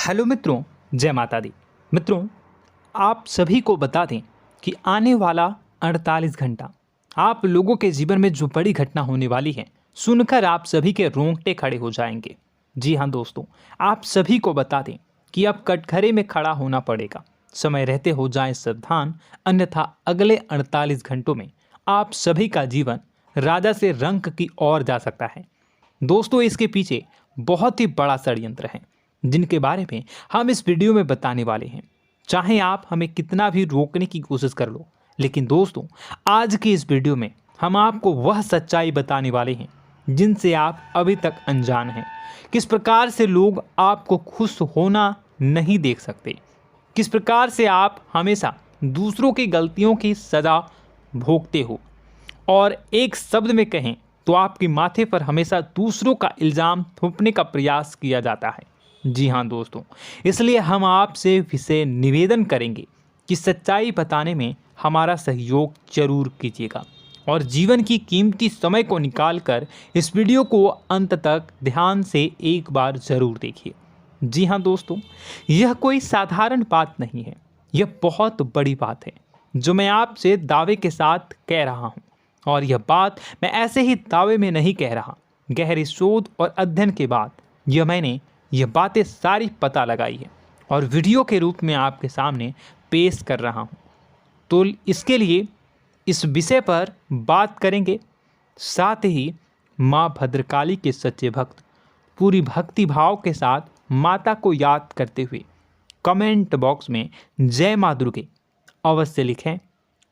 Hello मित्रों, जय माता दी। मित्रों, आप सभी को बता दें कि आने वाला 48 घंटा आप लोगों के जीवन में जो बड़ी घटना होने वाली है, सुनकर आप सभी के रोंगटे खड़े हो जाएंगे। जी हाँ दोस्तों, आप सभी को बता दें कि अब कटघरे में खड़ा होना पड़ेगा। समय रहते हो जाएं सावधान, अन्यथा अगले 48 घंटों में आप सभी का जीवन राजा से रंक की ओर जा सकता है। दोस्तों, इसके पीछे बहुत ही बड़ा षड्यंत्र है जिनके बारे में हम इस वीडियो में बताने वाले हैं। चाहे आप हमें कितना भी रोकने की कोशिश कर लो, लेकिन दोस्तों आज की इस वीडियो में हम आपको वह सच्चाई बताने वाले हैं जिनसे आप अभी तक अनजान हैं। किस प्रकार से लोग आपको खुश होना नहीं देख सकते, किस प्रकार से आप हमेशा दूसरों की गलतियों की सज़ा भोगते हो, और एक शब्द में कहें तो आपके माथे पर हमेशा दूसरों का इल्ज़ाम थोपने का प्रयास किया जाता है। जी हाँ दोस्तों, इसलिए हम आपसे विशेष निवेदन करेंगे कि सच्चाई बताने में हमारा सहयोग जरूर कीजिएगा और जीवन की कीमती समय को निकालकर इस वीडियो को अंत तक ध्यान से एक बार ज़रूर देखिए। जी हाँ दोस्तों, यह कोई साधारण बात नहीं है, यह बहुत बड़ी बात है जो मैं आपसे दावे के साथ कह रहा हूँ। और यह बात मैं ऐसे ही दावे में नहीं कह रहा, गहरी शोध और अध्ययन के बाद मैंने यह बातें सारी पता लगाई है और वीडियो के रूप में आपके सामने पेश कर रहा हूँ। तो इसके लिए इस विषय पर बात करेंगे। साथ ही माँ भद्रकाली के सच्चे भक्त पूरी भक्ति भाव के साथ माता को याद करते हुए कमेंट बॉक्स में जय माँ दुर्गे अवश्य लिखें।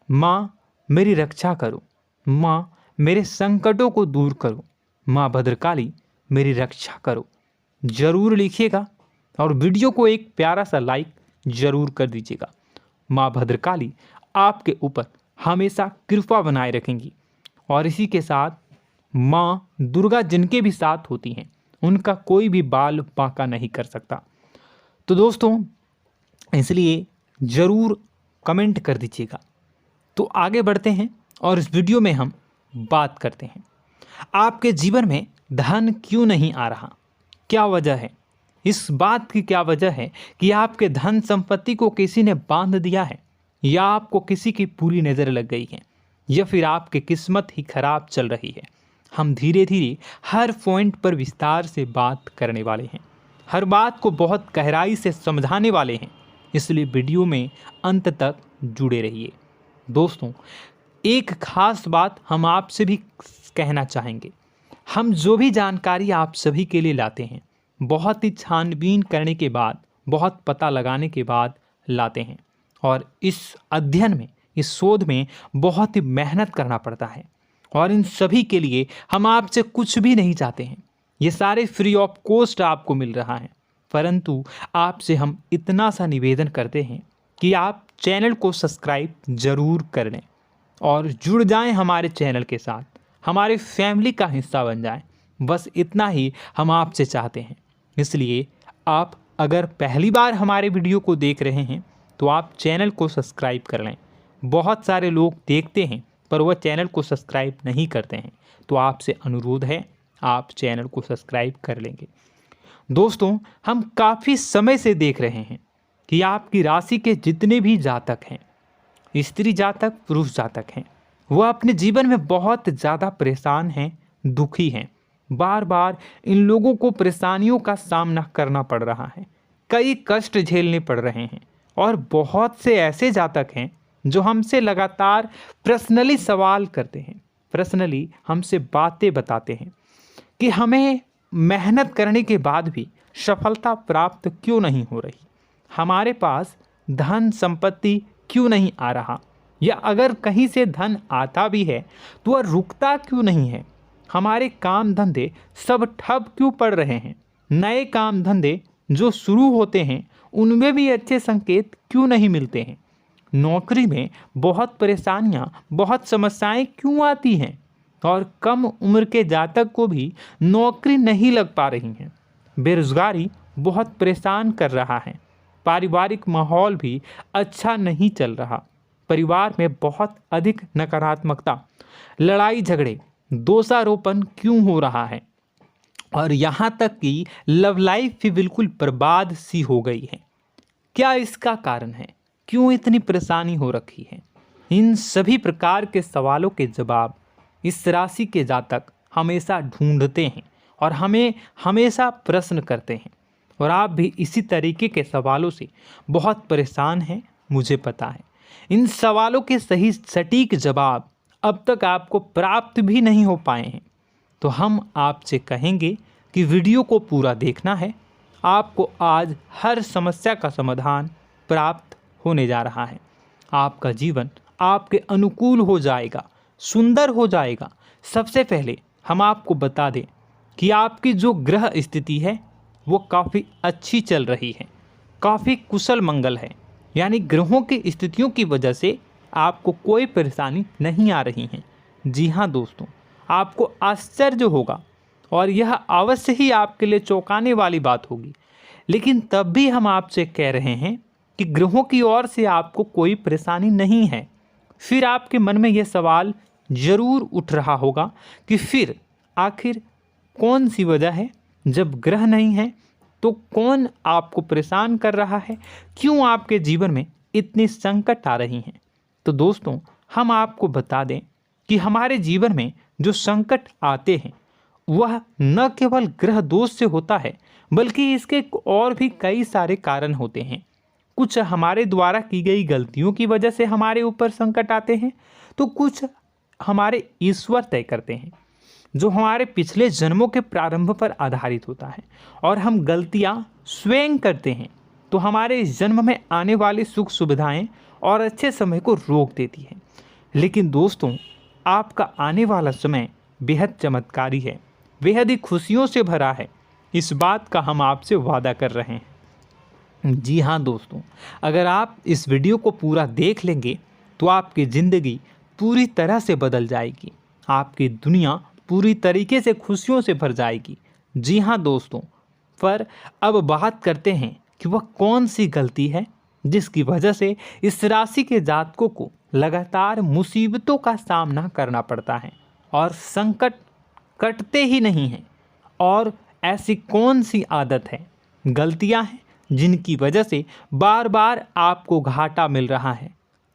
माँ मेरी रक्षा करो, माँ मेरे संकटों को दूर करो, माँ भद्रकाली मेरी रक्षा करो, ज़रूर लिखिएगा और वीडियो को एक प्यारा सा लाइक ज़रूर कर दीजिएगा। माँ भद्रकाली आपके ऊपर हमेशा कृपा बनाए रखेंगी और इसी के साथ माँ दुर्गा जिनके भी साथ होती हैं उनका कोई भी बाल बांका नहीं कर सकता। तो दोस्तों, इसलिए ज़रूर कमेंट कर दीजिएगा। तो आगे बढ़ते हैं और इस वीडियो में हम बात करते हैं, आपके जीवन में धन क्यों नहीं आ रहा, क्या वजह है। इस बात की क्या वजह है कि आपके धन संपत्ति को किसी ने बांध दिया है, या आपको किसी की पूरी नज़र लग गई है, या फिर आपकी किस्मत ही खराब चल रही है। हम धीरे धीरे हर पॉइंट पर विस्तार से बात करने वाले हैं, हर बात को बहुत गहराई से समझाने वाले हैं, इसलिए वीडियो में अंत तक जुड़े रहिए। दोस्तों, एक खास बात हम आपसे भी कहना चाहेंगे। हम जो भी जानकारी आप सभी के लिए लाते हैं, बहुत ही छानबीन करने के बाद, बहुत पता लगाने के बाद लाते हैं, और इस अध्ययन में, इस शोध में बहुत ही मेहनत करना पड़ता है। और इन सभी के लिए हम आपसे कुछ भी नहीं चाहते हैं, ये सारे फ्री ऑफ कॉस्ट आपको मिल रहा है। परंतु आपसे हम इतना सा निवेदन करते हैं कि आप चैनल को सब्सक्राइब ज़रूर कर लें और जुड़ जाएं हमारे चैनल के साथ, हमारे फैमिली का हिस्सा बन जाएं। बस इतना ही हम आपसे चाहते हैं। इसलिए आप अगर पहली बार हमारे वीडियो को देख रहे हैं तो आप चैनल को सब्सक्राइब कर लें। बहुत सारे लोग देखते हैं पर वह चैनल को सब्सक्राइब नहीं करते हैं, तो आपसे अनुरोध है आप चैनल को सब्सक्राइब कर लेंगे। दोस्तों, हम काफ़ी समय से देख रहे हैं कि आपकी राशि के जितने भी जातक हैं, स्त्री जातक, पुरुष जातक हैं, वह अपने जीवन में बहुत ज़्यादा परेशान हैं, दुखी हैं। बार बार इन लोगों को परेशानियों का सामना करना पड़ रहा है, कई कष्ट झेलने पड़ रहे हैं। और बहुत से ऐसे जातक हैं जो हमसे लगातार पर्सनली सवाल करते हैं, पर्सनली हमसे बातें बताते हैं कि हमें मेहनत करने के बाद भी सफलता प्राप्त क्यों नहीं हो रही, हमारे पास धन संपत्ति क्यों नहीं आ रहा, या अगर कहीं से धन आता भी है तो वह रुकता क्यों नहीं है, हमारे काम धंधे सब ठप क्यों पड़ रहे हैं, नए काम धंधे जो शुरू होते हैं उनमें भी अच्छे संकेत क्यों नहीं मिलते हैं, नौकरी में बहुत परेशानियां, बहुत समस्याएं क्यों आती हैं, और कम उम्र के जातक को भी नौकरी नहीं लग पा रही हैं, बेरोजगारी बहुत परेशान कर रहा है, पारिवारिक माहौल भी अच्छा नहीं चल रहा, परिवार में बहुत अधिक नकारात्मकता, लड़ाई झगड़े, दोषारोपण क्यों हो रहा है, और यहाँ तक कि लव लाइफ भी बिल्कुल बर्बाद सी हो गई है। क्या इसका कारण है? क्यों इतनी परेशानी हो रखी है? इन सभी प्रकार के सवालों के जवाब इस राशि के जातक हमेशा ढूंढते हैं और हमें हमेशा प्रश्न करते हैं। और आप भी इसी तरीके के सवालों से बहुत परेशान हैं, मुझे पता है। इन सवालों के सही सटीक जवाब अब तक आपको प्राप्त भी नहीं हो पाए हैं, तो हम आपसे कहेंगे कि वीडियो को पूरा देखना है। आपको आज हर समस्या का समाधान प्राप्त होने जा रहा है। आपका जीवन आपके अनुकूल हो जाएगा, सुंदर हो जाएगा। सबसे पहले हम आपको बता दें कि आपकी जो ग्रह स्थिति है वो काफ़ी अच्छी चल रही है, काफ़ी कुशल मंगल है। यानी ग्रहों की स्थितियों की वजह से आपको कोई परेशानी नहीं आ रही है। जी हाँ दोस्तों, आपको आश्चर्य होगा और यह अवश्य ही आपके लिए चौंकाने वाली बात होगी, लेकिन तब भी हम आपसे कह रहे हैं कि ग्रहों की ओर से आपको कोई परेशानी नहीं है। फिर आपके मन में यह सवाल जरूर उठ रहा होगा कि फिर आखिर कौन सी वजह है? जब ग्रह नहीं है तो कौन आपको परेशान कर रहा है? क्यों आपके जीवन में इतनी संकट आ रही हैं? तो दोस्तों, हम आपको बता दें कि हमारे जीवन में जो संकट आते हैं वह न केवल ग्रह दोष से होता है, बल्कि इसके और भी कई सारे कारण होते हैं। कुछ हमारे द्वारा की गई गलतियों की वजह से हमारे ऊपर संकट आते हैं, तो कुछ हमारे ईश्वर तय करते हैं, जो हमारे पिछले जन्मों के प्रारंभ पर आधारित होता है। और हम गलतियां स्वयं करते हैं तो हमारे इस जन्म में आने वाली सुख सुविधाएं और अच्छे समय को रोक देती है। लेकिन दोस्तों, आपका आने वाला समय बेहद चमत्कारी है, बेहद ही खुशियों से भरा है। इस बात का हम आपसे वादा कर रहे हैं। जी हाँ दोस्तों, अगर आप इस वीडियो को पूरा देख लेंगे तो आपकी ज़िंदगी पूरी तरह से बदल जाएगी, आपकी दुनिया पूरी तरीके से खुशियों से भर जाएगी। जी हाँ दोस्तों, पर अब बात करते हैं कि वह कौन सी गलती है जिसकी वजह से इस राशि के जातकों को लगातार मुसीबतों का सामना करना पड़ता है और संकट कटते ही नहीं हैं। और ऐसी कौन सी आदत है, गलतियां हैं जिनकी वजह से बार बार आपको घाटा मिल रहा है,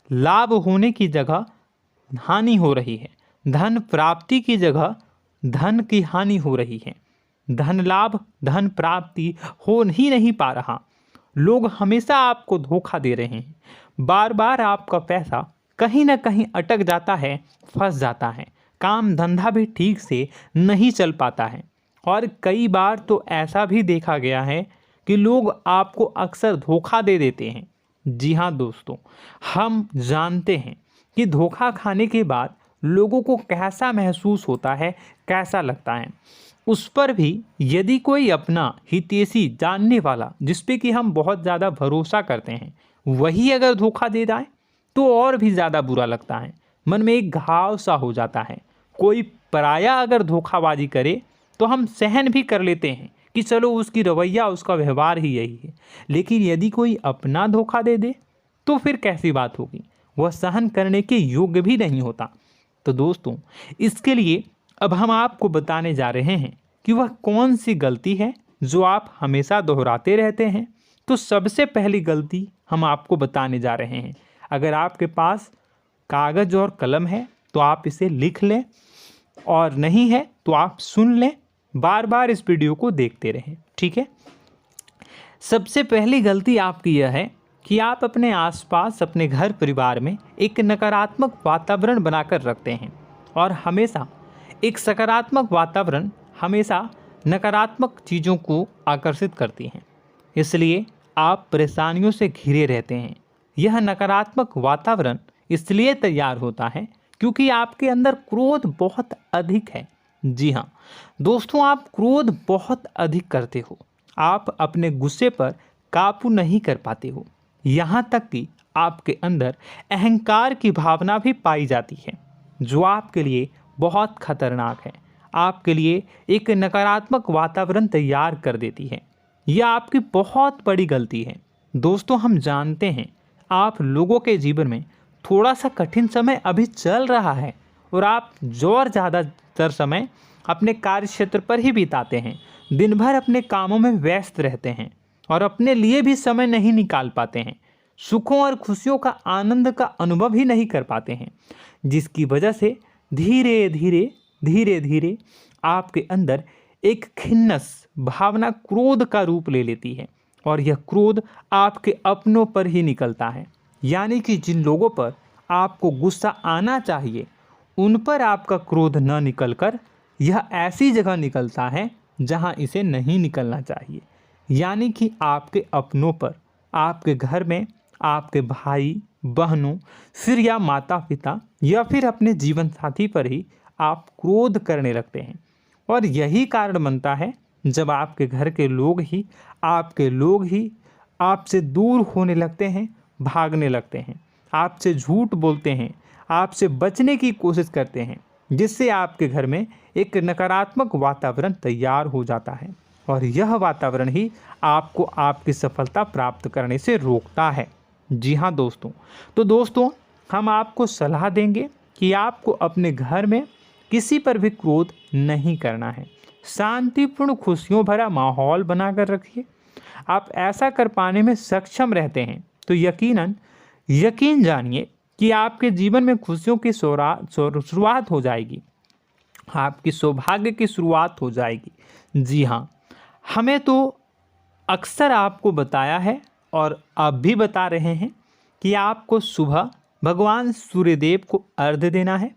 लाभ होने की जगह हानि हो रही है, धन प्राप्ति की जगह धन की हानि हो रही है, धन लाभ धन प्राप्ति हो ही नहीं पा रहा, लोग हमेशा आपको धोखा दे रहे हैं, बार बार आपका पैसा कहीं ना कहीं अटक जाता है, फंस जाता है, काम धंधा भी ठीक से नहीं चल पाता है। और कई बार तो ऐसा भी देखा गया है कि लोग आपको अक्सर धोखा दे देते हैं। जी हाँ दोस्तों, हम जानते हैं कि धोखा खाने के बाद लोगों को कैसा महसूस होता है, कैसा लगता है। उस पर भी यदि कोई अपना हितैषी जानने वाला, जिस पे कि हम बहुत ज़्यादा भरोसा करते हैं, वही अगर धोखा दे जाए तो और भी ज़्यादा बुरा लगता है, मन में एक घाव सा हो जाता है। कोई पराया अगर धोखाबाजी करे तो हम सहन भी कर लेते हैं कि चलो उसकी रवैया उसका व्यवहार ही यही है, लेकिन यदि कोई अपना धोखा दे दे तो फिर कैसी बात होगी, वह सहन करने के योग्य भी नहीं होता। तो दोस्तों, इसके लिए अब हम आपको बताने जा रहे हैं कि वह कौन सी गलती है जो आप हमेशा दोहराते रहते हैं। तो सबसे पहली गलती हम आपको बताने जा रहे हैं। अगर आपके पास कागज़ और कलम है तो आप इसे लिख लें, और नहीं है तो आप सुन लें, बार बार इस वीडियो को देखते रहें, ठीक है। सबसे पहली गलती आपकी यह है कि आप अपने आसपास, अपने घर परिवार में एक नकारात्मक वातावरण बनाकर रखते हैं, और हमेशा एक सकारात्मक वातावरण हमेशा नकारात्मक चीज़ों को आकर्षित करती हैं। इसलिए आप परेशानियों से घिरे रहते हैं। यह नकारात्मक वातावरण इसलिए तैयार होता है क्योंकि आपके अंदर क्रोध बहुत अधिक है। जी हाँ दोस्तों, आप क्रोध बहुत अधिक करते हो, आप अपने गुस्से पर काबू नहीं कर पाते हो, यहाँ तक कि आपके अंदर अहंकार की भावना भी पाई जाती है, जो आपके लिए बहुत खतरनाक है, आपके लिए एक नकारात्मक वातावरण तैयार कर देती है। यह आपकी बहुत बड़ी गलती है। दोस्तों, हम जानते हैं आप लोगों के जीवन में थोड़ा सा कठिन समय अभी चल रहा है और आप और ज़्यादा अधिकतर समय अपने कार्य क्षेत्र पर ही बिताते हैं, दिन भर अपने कामों में व्यस्त रहते हैं और अपने लिए भी समय नहीं निकाल पाते हैं, सुखों और खुशियों का आनंद का अनुभव ही नहीं कर पाते हैं, जिसकी वजह से धीरे धीरे आपके अंदर एक खिन्नस भावना क्रोध का रूप ले लेती है और यह क्रोध आपके अपनों पर ही निकलता है। यानी कि जिन लोगों पर आपको गुस्सा आना चाहिए उन पर आपका क्रोध न निकलकर यह ऐसी जगह निकलता है जहां इसे नहीं निकलना चाहिए। यानी कि आपके अपनों पर, आपके घर में आपके भाई बहनों, फिर या माता पिता या फिर अपने जीवन साथी पर ही आप क्रोध करने लगते हैं। और यही कारण बनता है जब आपके घर के लोग ही आपसे दूर होने लगते हैं, भागने लगते हैं, आपसे झूठ बोलते हैं, आपसे बचने की कोशिश करते हैं, जिससे आपके घर में एक नकारात्मक वातावरण तैयार हो जाता है और यह वातावरण ही आपको आपकी सफलता प्राप्त करने से रोकता है। जी हाँ दोस्तों, तो दोस्तों हम आपको सलाह देंगे कि आपको अपने घर में किसी पर भी क्रोध नहीं करना है। शांतिपूर्ण खुशियों भरा माहौल बनाकर रखिए। आप ऐसा कर पाने में सक्षम रहते हैं तो यकीन जानिए कि आपके जीवन में खुशियों की शुरुआत हो जाएगी, आपकी सौभाग्य की शुरुआत हो जाएगी। जी हाँ, हमें तो अक्सर आपको बताया है और अब भी बता रहे हैं कि आपको सुबह भगवान सूर्यदेव को अर्घ्य देना है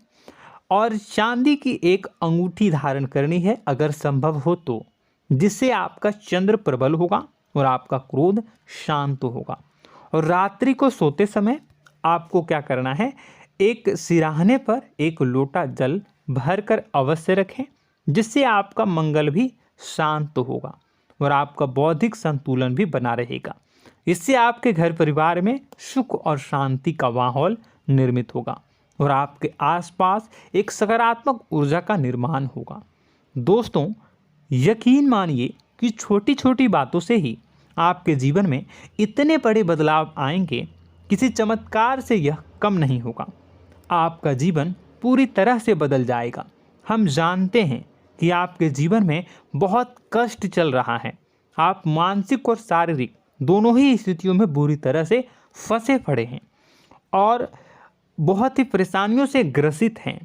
और चांदी की एक अंगूठी धारण करनी है अगर संभव हो तो, जिससे आपका चंद्र प्रबल होगा और आपका क्रोध शांत होगा। और रात्रि को सोते समय आपको क्या करना है, एक सिराहने पर एक लोटा जल भरकर अवश्य रखें, जिससे आपका मंगल भी शांत होगा और आपका बौद्धिक संतुलन भी बना रहेगा। इससे आपके घर परिवार में सुख और शांति का माहौल निर्मित होगा और आपके आसपास एक सकारात्मक ऊर्जा का निर्माण होगा। दोस्तों यकीन मानिए कि छोटी छोटी बातों से ही आपके जीवन में इतने बड़े बदलाव आएंगे, किसी चमत्कार से यह कम नहीं होगा। आपका जीवन पूरी तरह से बदल जाएगा। हम जानते हैं कि आपके जीवन में बहुत कष्ट चल रहा है, आप मानसिक और शारीरिक दोनों ही स्थितियों में बुरी तरह से फंसे पड़े हैं और बहुत ही परेशानियों से ग्रसित हैं।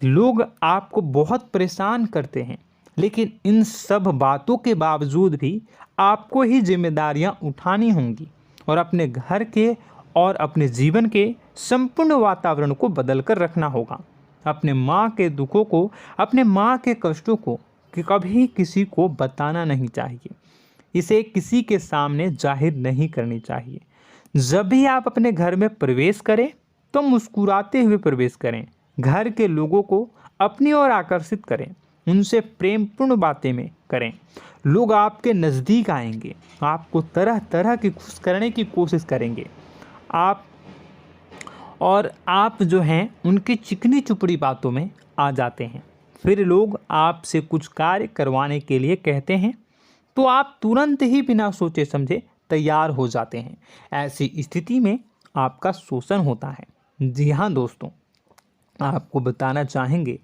लोग आपको बहुत परेशान करते हैं, लेकिन इन सब बातों के बावजूद भी आपको ही जिम्मेदारियां उठानी होंगी और अपने घर के और अपने जीवन के संपूर्ण वातावरण को बदल कर रखना होगा। अपने माँ के दुखों को, अपने माँ के कष्टों को कभी किसी को बताना नहीं चाहिए, इसे किसी के सामने जाहिर नहीं करनी चाहिए। जब भी आप अपने घर में प्रवेश करें तो मुस्कुराते हुए प्रवेश करें, घर के लोगों को अपनी ओर आकर्षित करें, उनसे प्रेमपूर्ण बातें में करें। लोग आपके नज़दीक आएंगे, आपको तरह तरह की खुश करने की कोशिश करेंगे। आप जो हैं उनकी चिकनी चुपड़ी बातों में आ जाते हैं। फिर लोग आपसे कुछ कार्य करवाने के लिए कहते हैं तो आप तुरंत ही बिना सोचे समझे तैयार हो जाते हैं। ऐसी स्थिति में आपका शोषण होता है। जी हाँ दोस्तों, आपको बताना चाहेंगे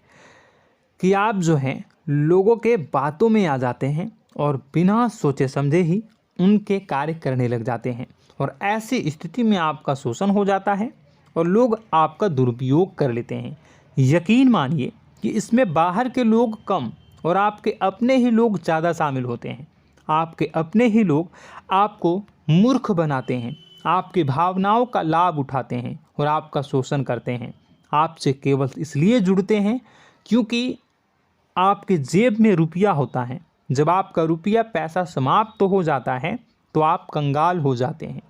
कि आप जो हैं लोगों के बातों में आ जाते हैं और बिना सोचे समझे ही उनके कार्य करने लग जाते हैं और ऐसी स्थिति में आपका शोषण हो जाता है और लोग आपका दुरुपयोग कर लेते हैं। यकीन मानिए कि इसमें बाहर के लोग कम और आपके अपने ही लोग ज़्यादा शामिल होते हैं। आपके अपने ही लोग आपको मूर्ख बनाते हैं, आपकी भावनाओं का लाभ उठाते हैं और आपका शोषण करते हैं। आपसे केवल इसलिए जुड़ते हैं क्योंकि आपके जेब में रुपया होता है। जब आपका रुपया पैसा समाप्त हो जाता है तो आप कंगाल हो जाते हैं,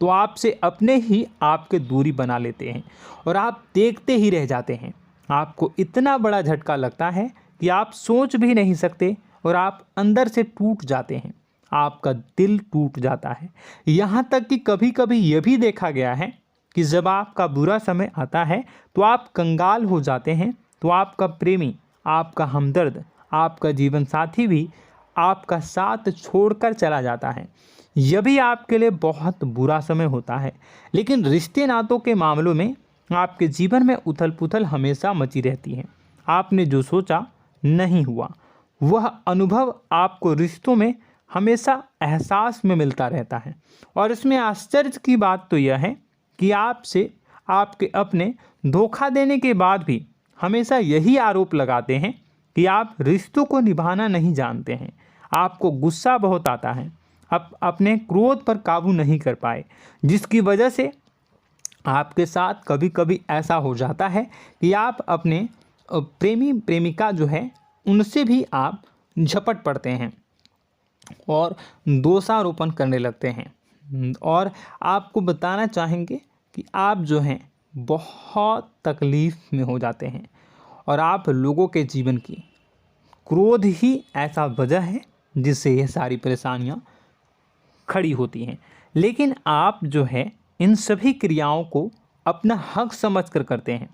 तो आपसे अपने ही आपके दूरी बना लेते हैं और आप देखते ही रह जाते हैं। आपको इतना बड़ा झटका लगता है कि आप सोच भी नहीं सकते और आप अंदर से टूट जाते हैं, आपका दिल टूट जाता है। यहाँ तक कि कभी कभी यह भी देखा गया है कि जब आपका बुरा समय आता है तो आप कंगाल हो जाते हैं, तो आपका प्रेमी, आपका हमदर्द, आपका जीवन साथी भी आपका साथ छोड़कर चला जाता है। यह भी आपके लिए बहुत बुरा समय होता है। लेकिन रिश्ते नातों के मामलों में आपके जीवन में उथल पुथल हमेशा मची रहती है। आपने जो सोचा नहीं हुआ। वह अनुभव आपको रिश्तों में हमेशा एहसास में मिलता रहता है। और इसमें आश्चर्य की बात तो यह है कि आपसे आपके अपने धोखा देने के बाद भी हमेशा यही आरोप लगाते हैं कि आप रिश्तों को निभाना नहीं जानते हैं। आपको गुस्सा बहुत आता है, अपने क्रोध पर काबू नहीं कर पाए, जिसकी वजह से आपके साथ कभी कभी ऐसा हो जाता है कि आप अपने प्रेमी प्रेमिका जो है उनसे भी आप झपट पड़ते हैं और दोषारोपण करने लगते हैं। और आपको बताना चाहेंगे कि आप जो हैं बहुत तकलीफ़ में हो जाते हैं और आप लोगों के जीवन की क्रोध ही ऐसा वजह है जिससे ये सारी परेशानियां खड़ी होती हैं। लेकिन आप जो है इन सभी क्रियाओं को अपना हक समझकर करते हैं,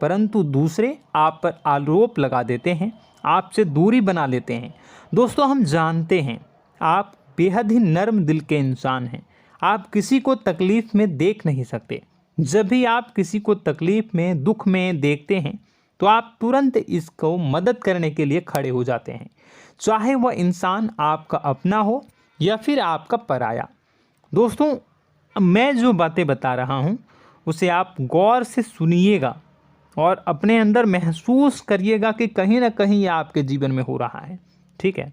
परंतु दूसरे आप पर आरोप लगा देते हैं, आपसे दूरी बना लेते हैं। दोस्तों, हम जानते हैं आप बेहद ही नर्म दिल के इंसान हैं। आप किसी को तकलीफ़ में देख नहीं सकते। जब भी आप किसी को तकलीफ़ में, दुख में देखते हैं तो आप तुरंत इसको मदद करने के लिए खड़े हो जाते हैं, चाहे वह इंसान आपका अपना हो या फिर आपका पराया। दोस्तों, मैं जो बातें बता रहा हूँ उसे आप गौर से सुनिएगा और अपने अंदर महसूस करिएगा कि कहीं ना कहीं ये आपके जीवन में हो रहा है। ठीक है,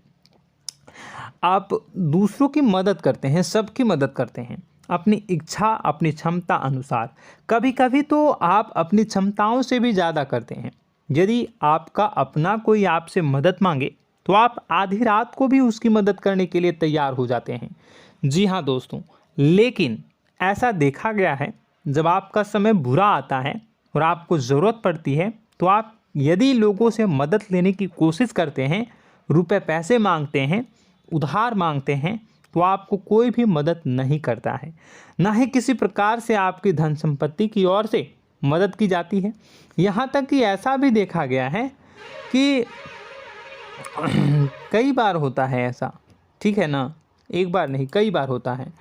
आप दूसरों की मदद करते हैं, सबकी मदद करते हैं अपनी इच्छा, अपनी क्षमता अनुसार। कभी कभी तो आप अपनी क्षमताओं से भी ज़्यादा करते हैं। यदि आपका अपना कोई आपसे मदद मांगे तो आप आधी रात को भी उसकी मदद करने के लिए तैयार हो जाते हैं। जी हाँ दोस्तों, लेकिन ऐसा देखा गया है जब आपका समय बुरा आता है और आपको ज़रूरत पड़ती है तो आप यदि लोगों से मदद लेने की कोशिश करते हैं, रुपए पैसे मांगते हैं, उधार मांगते हैं, तो आपको कोई भी मदद नहीं करता है। ना ही किसी प्रकार से आपकी धन संपत्ति की ओर से मदद की जाती है। यहाँ तक कि ऐसा भी देखा गया है कि कई बार होता है ऐसा, ठीक है ना, एक बार नहीं कई बार होता है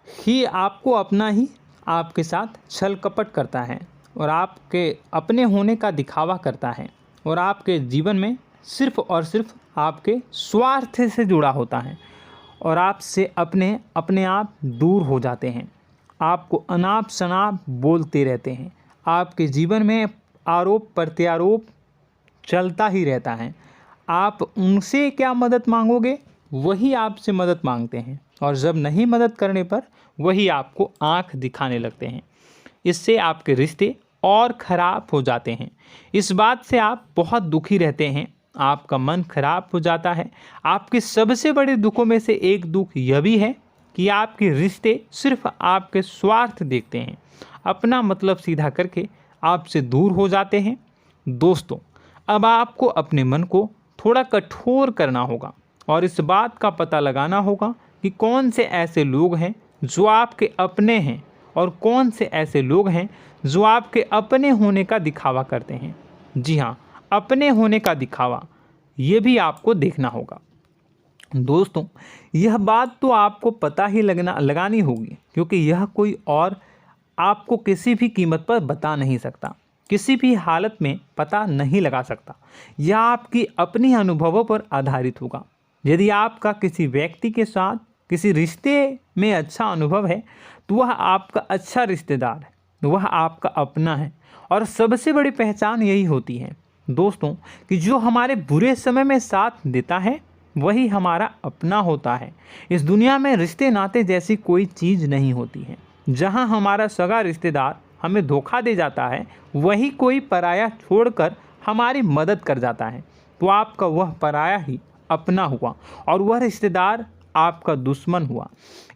कि आपको अपना ही आपके साथ छल कपट करता है और आपके अपने होने का दिखावा करता है और आपके जीवन में सिर्फ और सिर्फ आपके स्वार्थ से जुड़ा होता है और आपसे अपने आप दूर हो जाते हैं। आपको अनाप शनाप बोलते रहते हैं। आपके जीवन में आरोप प्रत्यारोप चलता ही रहता है। आप उनसे क्या मदद मांगोगे, वही आपसे मदद मांगते हैं और जब नहीं मदद करने पर वही आपको आंख दिखाने लगते हैं। इससे आपके रिश्ते और ख़राब हो जाते हैं। इस बात से आप बहुत दुखी रहते हैं, आपका मन खराब हो जाता है। आपके सबसे बड़े दुखों में से एक दुख यह भी है कि आपके रिश्ते सिर्फ आपके स्वार्थ देखते हैं, अपना मतलब सीधा करके आपसे दूर हो जाते हैं। दोस्तों, अब आपको अपने मन को थोड़ा कठोर करना होगा और इस बात का पता लगाना होगा कि कौन से ऐसे लोग हैं जो आपके अपने हैं और कौन से ऐसे लोग हैं जो आपके अपने होने का दिखावा करते हैं। जी हाँ, अपने होने का दिखावा, ये भी आपको देखना होगा। दोस्तों, यह बात तो आपको पता ही लगानी होगी, क्योंकि यह कोई और आपको किसी भी कीमत पर बता नहीं सकता, किसी भी हालत में पता नहीं लगा सकता। यह आपकी अपनी अनुभवों पर आधारित होगा। यदि आपका किसी व्यक्ति के साथ किसी रिश्ते में अच्छा अनुभव है तो वह आपका अच्छा रिश्तेदार है, वह आपका अपना है। और सबसे बड़ी पहचान यही होती है दोस्तों कि जो हमारे बुरे समय में साथ देता है वही हमारा अपना होता है। इस दुनिया में रिश्ते नाते जैसी कोई चीज़ नहीं होती है। जहां हमारा सगा रिश्तेदार हमें धोखा दे जाता है, वही कोई पराया छोड़कर हमारी मदद कर जाता है, तो आपका वह पराया ही अपना हुआ और वह रिश्तेदार आपका दुश्मन हुआ।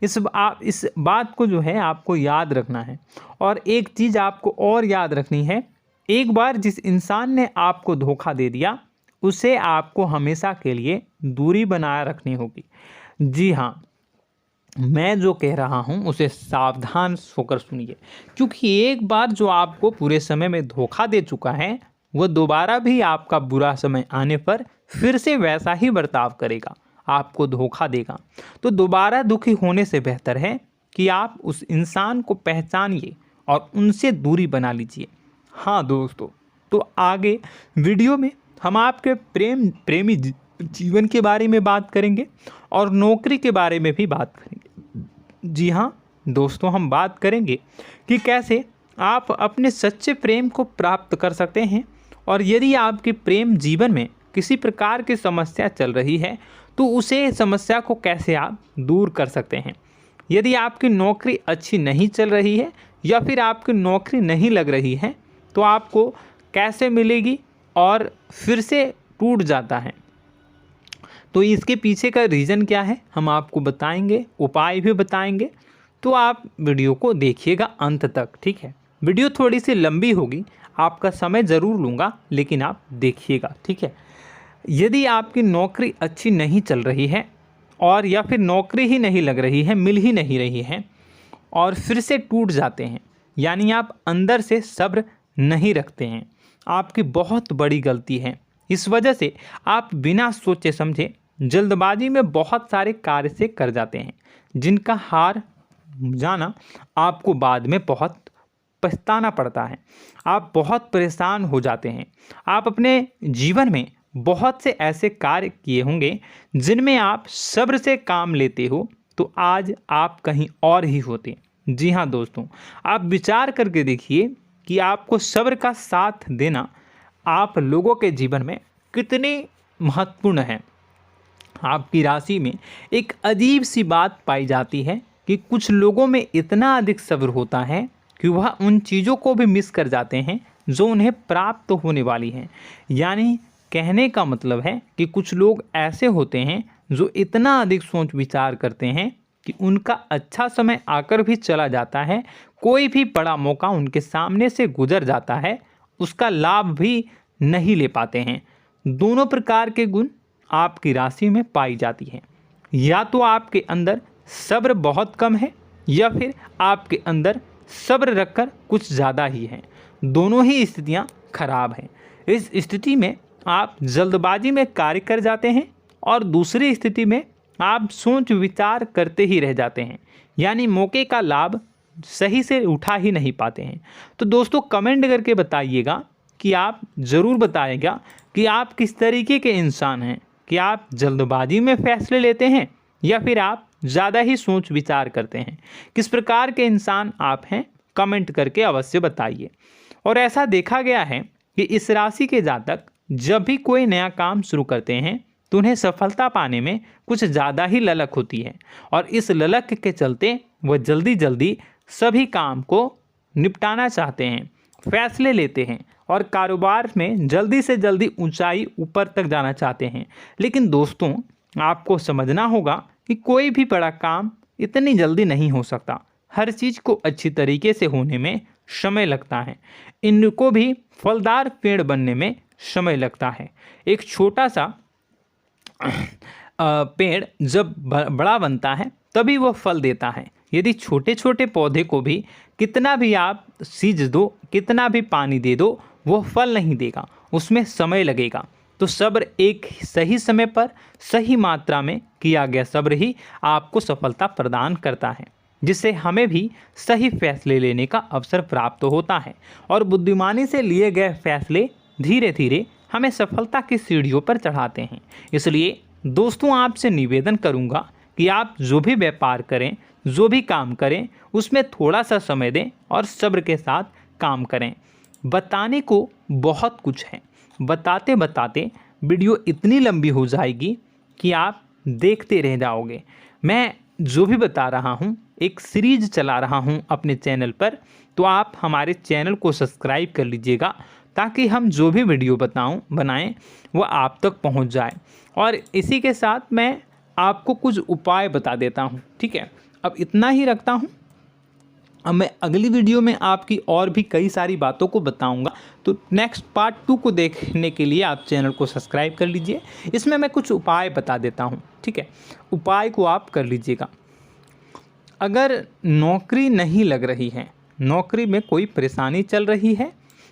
इस बात को जो है आपको याद रखना है। और एक चीज़ आपको और याद रखनी है, एक बार जिस इंसान ने आपको धोखा दे दिया उसे आपको हमेशा के लिए दूरी बनाए रखनी होगी। जी हाँ, मैं जो कह रहा हूँ उसे सावधान होकर सुनिए, क्योंकि एक बार जो आपको पूरे समय में धोखा दे चुका है वह दोबारा भी आपका बुरा समय आने पर फिर से वैसा ही बर्ताव करेगा, आपको धोखा देगा। तो दोबारा दुखी होने से बेहतर है कि आप उस इंसान को पहचानिए और उनसे दूरी बना लीजिए। हाँ दोस्तों, तो आगे वीडियो में हम आपके प्रेमी जीवन के बारे में बात करेंगे और नौकरी के बारे में भी बात करेंगे। जी हाँ दोस्तों, हम बात करेंगे कि कैसे आप अपने सच्चे प्रेम को प्राप्त कर सकते हैं, और यदि आपके प्रेम जीवन में किसी प्रकार की समस्या चल रही है तो उसे समस्या को कैसे आप दूर कर सकते हैं। यदि आपकी नौकरी अच्छी नहीं चल रही है या फिर आपकी नौकरी नहीं लग रही है तो आपको कैसे मिलेगी और फिर से टूट जाता है, तो इसके पीछे का रीज़न क्या है हम आपको बताएंगे, उपाय भी बताएंगे। तो आप वीडियो को देखिएगा अंत तक, ठीक है। वीडियो थोड़ी सी लंबी होगी, आपका समय ज़रूर लूँगा, लेकिन आप देखिएगा, ठीक है। यदि आपकी नौकरी अच्छी नहीं चल रही है और या फिर नौकरी ही नहीं लग रही है, मिल ही नहीं रही है और फिर से टूट जाते हैं, यानी आप अंदर से सब्र नहीं रखते हैं, आपकी बहुत बड़ी गलती है। इस वजह से आप बिना सोचे समझे जल्दबाजी में बहुत सारे कार्य से कर जाते हैं, जिनका हार जाना आपको बाद में बहुत पछताना पड़ता है। आप बहुत परेशान हो जाते हैं। आप अपने जीवन में बहुत से ऐसे कार्य किए होंगे जिनमें आप सब्र से काम लेते हो, तो आज आप कहीं और ही होते। जी हाँ दोस्तों, आप विचार करके देखिए कि आपको सब्र का साथ देना आप लोगों के जीवन में कितनी महत्वपूर्ण है। आपकी राशि में एक अजीब सी बात पाई जाती है कि कुछ लोगों में इतना अधिक सब्र होता है कि वह उन चीज़ों को भी मिस कर जाते हैं जो उन्हें प्राप्त होने वाली हैं। यानी कहने का मतलब है कि कुछ लोग ऐसे होते हैं जो इतना अधिक सोच विचार करते हैं कि उनका अच्छा समय आकर भी चला जाता है, कोई भी बड़ा मौका उनके सामने से गुजर जाता है, उसका लाभ भी नहीं ले पाते हैं। दोनों प्रकार के गुण आपकी राशि में पाई जाती है। या तो आपके अंदर सब्र बहुत कम है या फिर आपके अंदर सब्र रखकर कुछ ज़्यादा ही है। दोनों ही स्थितियाँ खराब हैं। इस स्थिति में आप जल्दबाजी में कार्य कर जाते हैं और दूसरी स्थिति में आप सोच विचार करते ही रह जाते हैं, यानी मौके का लाभ सही से उठा ही नहीं पाते हैं। तो दोस्तों कमेंट करके बताइएगा कि आप ज़रूर बताइएगा कि आप किस तरीके के इंसान हैं, कि आप जल्दबाजी में फैसले लेते हैं या फिर आप ज़्यादा ही सोच विचार करते हैं। किस प्रकार के इंसान आप हैं, कमेंट करके अवश्य बताइए। और ऐसा देखा गया है कि इस राशि के जातक जब भी कोई नया काम शुरू करते हैं तो उन्हें सफलता पाने में कुछ ज़्यादा ही ललक होती है, और इस ललक के चलते वह जल्दी जल्दी सभी काम को निपटाना चाहते हैं, फैसले लेते हैं और कारोबार में जल्दी से जल्दी ऊंचाई ऊपर तक जाना चाहते हैं। लेकिन दोस्तों आपको समझना होगा कि कोई भी बड़ा काम इतनी जल्दी नहीं हो सकता। हर चीज़ को अच्छी तरीके से होने में समय लगता है। इनको भी फलदार पेड़ बनने में समय लगता है। एक छोटा सा पेड़ जब बड़ा बनता है तभी वह फल देता है। यदि छोटे छोटे पौधे को भी कितना भी आप सींच दो, कितना भी पानी दे दो, वो फल नहीं देगा, उसमें समय लगेगा। तो सब्र एक सही समय पर सही मात्रा में किया गया सब्र ही आपको सफलता प्रदान करता है, जिससे हमें भी सही फैसले लेने का अवसर प्राप्त होता है। और बुद्धिमानी से लिए गए फैसले धीरे धीरे हमें सफलता की सीढ़ियों पर चढ़ाते हैं। इसलिए दोस्तों आपसे निवेदन करूंगा कि आप जो भी व्यापार करें, जो भी काम करें, उसमें थोड़ा सा समय दें और सब्र के साथ काम करें। बताने को बहुत कुछ है, बताते बताते वीडियो इतनी लंबी हो जाएगी कि आप देखते रह जाओगे। मैं जो भी बता रहा हूँ एक सीरीज चला रहा हूँ अपने चैनल पर, तो आप हमारे चैनल को सब्सक्राइब कर लीजिएगा ताकि हम जो भी वीडियो बनाएं वो आप तक पहुँच जाए। और इसी के साथ मैं आपको कुछ उपाय बता देता हूँ, ठीक है। अब इतना ही रखता हूँ। अब मैं अगली वीडियो में आपकी और भी कई सारी बातों को बताऊंगा। तो नेक्स्ट पार्ट 2 को देखने के लिए आप चैनल को सब्सक्राइब कर लीजिए। इसमें मैं कुछ उपाय बता देता हूं, ठीक है। उपाय को आप कर लीजिएगा। अगर नौकरी नहीं लग रही है, नौकरी में कोई परेशानी चल रही है,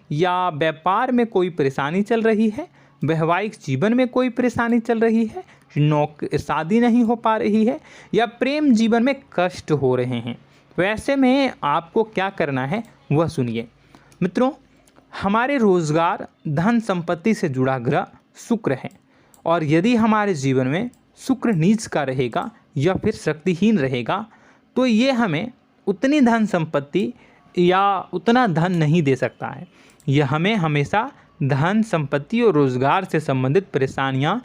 या व्यापार में कोई परेशानी चल रही है, वैवाहिक जीवन में कोई परेशानी चल रही है, शादी नहीं हो पा रही है, या प्रेम जीवन में कष्ट हो रहे हैं, वैसे में आपको क्या करना है वह सुनिए। मित्रों, हमारे रोजगार धन संपत्ति से जुड़ा ग्रह शुक्र है, और यदि हमारे जीवन में शुक्र नीच का रहेगा या फिर शक्तिहीन रहेगा तो ये हमें उतनी धन संपत्ति या उतना धन नहीं दे सकता है। यह हमें हमेशा धन संपत्ति और रोजगार से संबंधित परेशानियां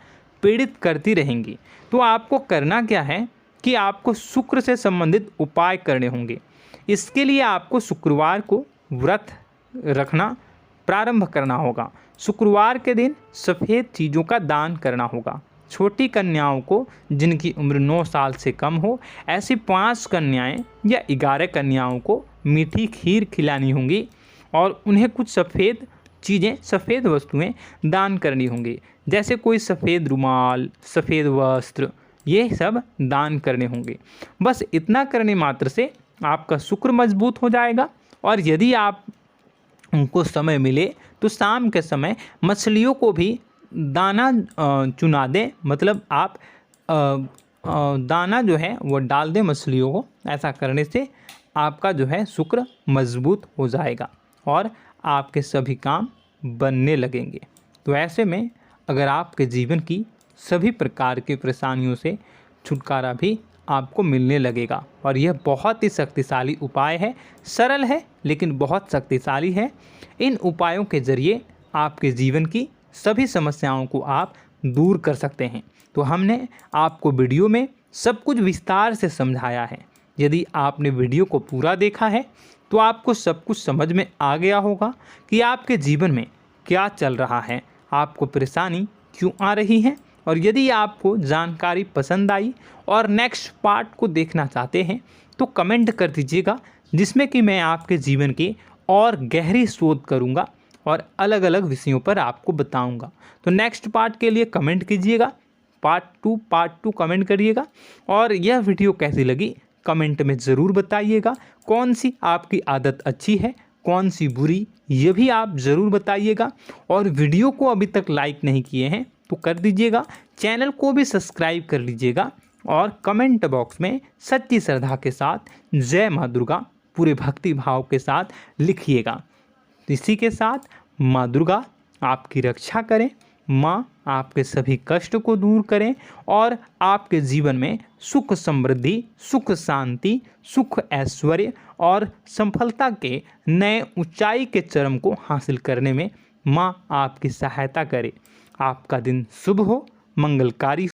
पीड़ित करती रहेंगी। तो आपको करना क्या है कि आपको शुक्र से संबंधित उपाय करने होंगे। इसके लिए आपको शुक्रवार को व्रत रखना प्रारंभ करना होगा। शुक्रवार के दिन सफ़ेद चीज़ों का दान करना होगा। छोटी कन्याओं को जिनकी उम्र 9 साल से कम हो, ऐसी 5 कन्याएं या 11 कन्याओं को मीठी खीर खिलानी होंगी और उन्हें कुछ सफ़ेद चीज़ें, सफ़ेद वस्तुएं दान करनी होंगी, जैसे कोई सफ़ेद रुमाल, सफ़ेद वस्त्र, ये सब दान करने होंगे। बस इतना करने मात्र से आपका शुक्र मजबूत हो जाएगा। और यदि आप उनको समय मिले तो शाम के समय मछलियों को भी दाना चुना दें, मतलब आप दाना जो है वो डाल दें मछलियों को। ऐसा करने से आपका जो है शुक्र मजबूत हो जाएगा और आपके सभी काम बनने लगेंगे। तो ऐसे में अगर आपके जीवन की सभी प्रकार की परेशानियों से छुटकारा भी आपको मिलने लगेगा। और यह बहुत ही शक्तिशाली उपाय है, सरल है लेकिन बहुत शक्तिशाली है। इन उपायों के ज़रिए आपके जीवन की सभी समस्याओं को आप दूर कर सकते हैं। तो हमने आपको वीडियो में सब कुछ विस्तार से समझाया है। यदि आपने वीडियो को पूरा देखा है तो आपको सब कुछ समझ में आ गया होगा कि आपके जीवन में क्या चल रहा है, आपको परेशानी क्यों आ रही है। और यदि आपको जानकारी पसंद आई और नेक्स्ट पार्ट को देखना चाहते हैं तो कमेंट कर दीजिएगा, जिसमें कि मैं आपके जीवन की और गहरी शोध करूंगा और अलग अलग विषयों पर आपको बताऊंगा। तो नेक्स्ट पार्ट के लिए कमेंट कीजिएगा, पार्ट टू कमेंट करिएगा। और यह वीडियो कैसी लगी कमेंट में ज़रूर बताइएगा। कौन सी आपकी आदत अच्छी है, कौन सी बुरी, ये भी आप ज़रूर बताइएगा। और वीडियो को अभी तक लाइक नहीं किए हैं तो कर दीजिएगा, चैनल को भी सब्सक्राइब कर लीजिएगा और कमेंट बॉक्स में सच्ची श्रद्धा के साथ जय माँ दुर्गा पूरे भक्ति भाव के साथ लिखिएगा। इसी के साथ माँ दुर्गा आपकी रक्षा करें, माँ आपके सभी कष्ट को दूर करें और आपके जीवन में सुख समृद्धि, सुख शांति, सुख ऐश्वर्य और सफलता के नए ऊंचाई के चरम को हासिल करने में माँ आपकी सहायता करे। आपका दिन शुभ हो, मंगलकारी